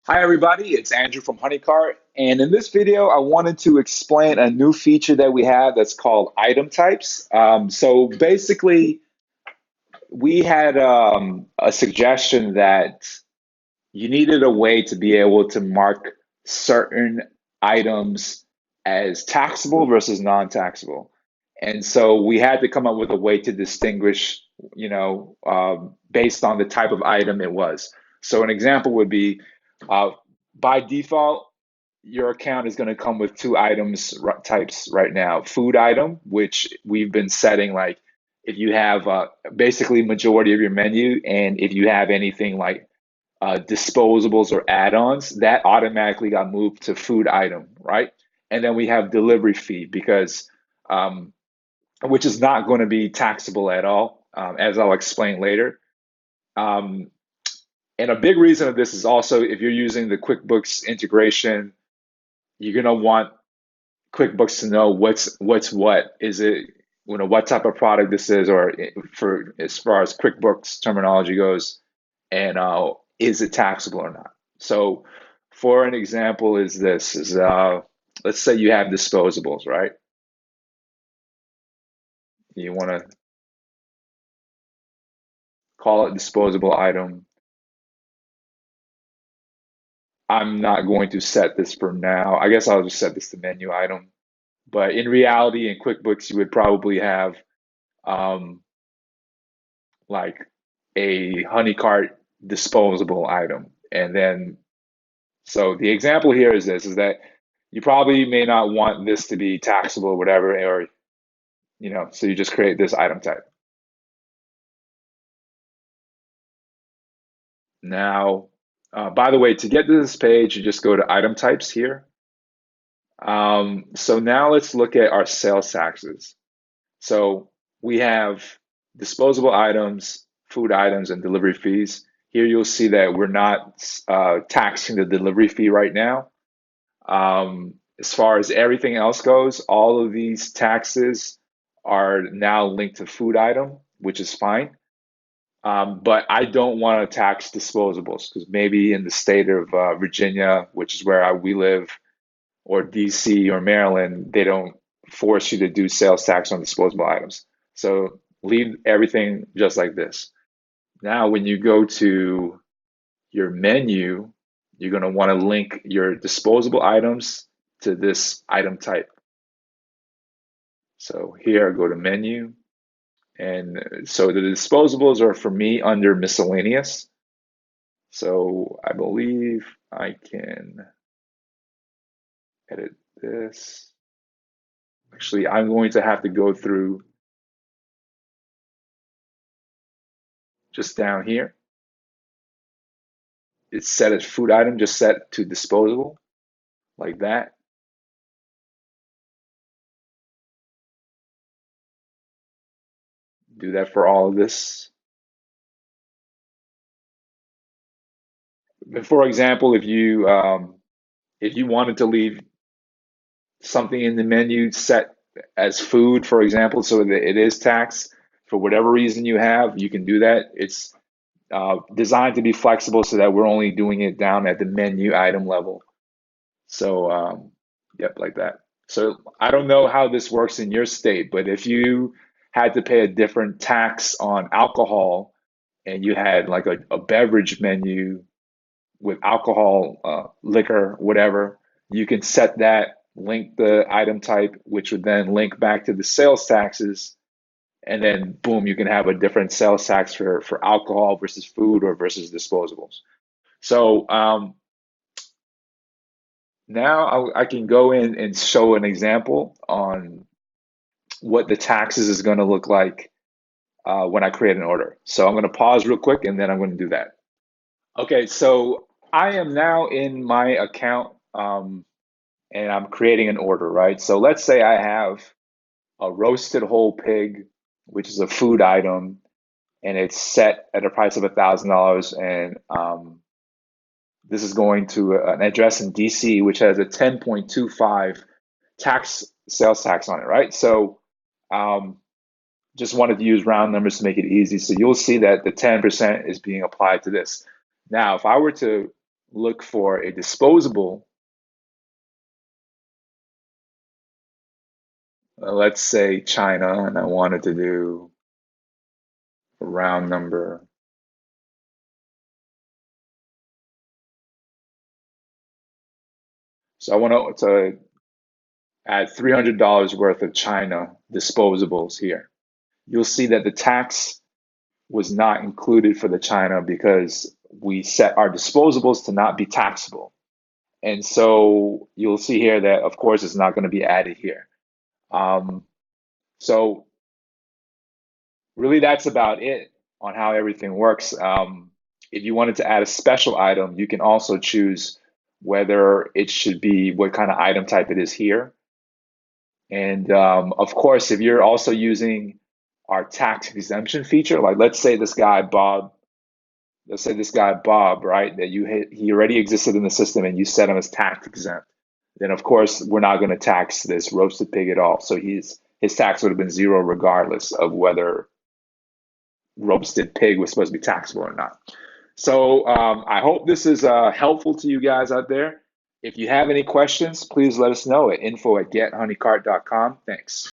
Hi everybody, it's Andrew from Honeycart, and in this video I wanted to explain a new feature that we have that's called item types. So basically we had a suggestion that you needed a way to be able to mark certain items as taxable versus non-taxable. And so we had to come up with a way to distinguish, based on the type of item it was. So an example would be uh, by default, your account is going to come with two items types right now. Food item, which we've been setting like if you have basically majority of your menu, and if you have anything like disposables or add-ons, that automatically got moved to food item, right? And then we have delivery fee because which is not going to be taxable at all, as I'll explain later. Um, and a big reason of this is also if you're using the QuickBooks integration, you're going to want QuickBooks to know what's what. Is it, what type of product this is, or for as far as QuickBooks terminology goes, and is it taxable or not? So, for an example, is this is let's say you have disposables, right? You want to call it disposable item. I'm not going to set this for now. I guess I'll just set this to menu item. But in reality, in QuickBooks, you would probably have um, like a honey cart disposable item. And then, so the example here is this, is that you probably may not want this to be taxable or whatever, or, so you just create this item type. Now, by the way, to get to this page, you just go to item types here. So now let's look at our sales taxes. So we have disposable items, food items, and delivery fees. Here you'll see that we're not taxing the delivery fee right now. As far as everything else goes, all of these taxes are now linked to food item, which is fine. But I don't want to tax disposables because maybe in the state of Virginia, which is where we live, or DC or Maryland, they don't force you to do sales tax on disposable items. So leave everything just like this. Now, when you go to your menu, you're going to want to link your disposable items to this item type. So here, I go to menu. And so the disposables are for me under miscellaneous. So I believe I can edit this. Actually, I'm going to have to go through just down here. It's set as food item, just set to disposable, like that. Do that for all of this. But for example, if you wanted to leave something in the menu set as food, for example, so that it is taxed for whatever reason you have, you can do that. It's designed to be flexible so that we're only doing it down at the menu item level. So, yep, like that. So I don't know how this works in your state, but if you had to pay a different tax on alcohol and you had like a beverage menu with alcohol, liquor, whatever, you can set that, link the item type, which would then link back to the sales taxes. And then boom, you can have a different sales tax for alcohol versus food or versus disposables. So now I can go in and show an example on what the taxes is going to look like when I create an order. So I'm going to pause real quick and then I'm going to do that. Okay, so I am now in my account and I'm creating an order, right? So let's say I have a roasted whole pig, which is a food item, and it's set at a price of $1,000. And this is going to an address in DC, which has a 10.25 sales tax on it, right? So um, just wanted to use round numbers to make it easy. So you'll see that the 10% is being applied to this. Now, if I were to look for a disposable, let's say China, and I wanted to do a round number. So I want to add $300 worth of China disposables here. You'll see that the tax was not included for the China because we set our disposables to not be taxable. And so you'll see here that, of course, it's not going to be added here. Um, so really, that's about it on how everything works. If you wanted to add a special item, you can also choose whether it should be what kind of item type it is here. And of course, if you're also using our tax exemption feature, like let's say this guy Bob, right, that he already existed in the system and you set him as tax exempt, then of course we're not going to tax this roasted pig at all. So his tax would have been zero regardless of whether roasted pig was supposed to be taxable or not. So I hope this is helpful to you guys out there. If you have any questions, please let us know at info@gethoneycart.com. Thanks.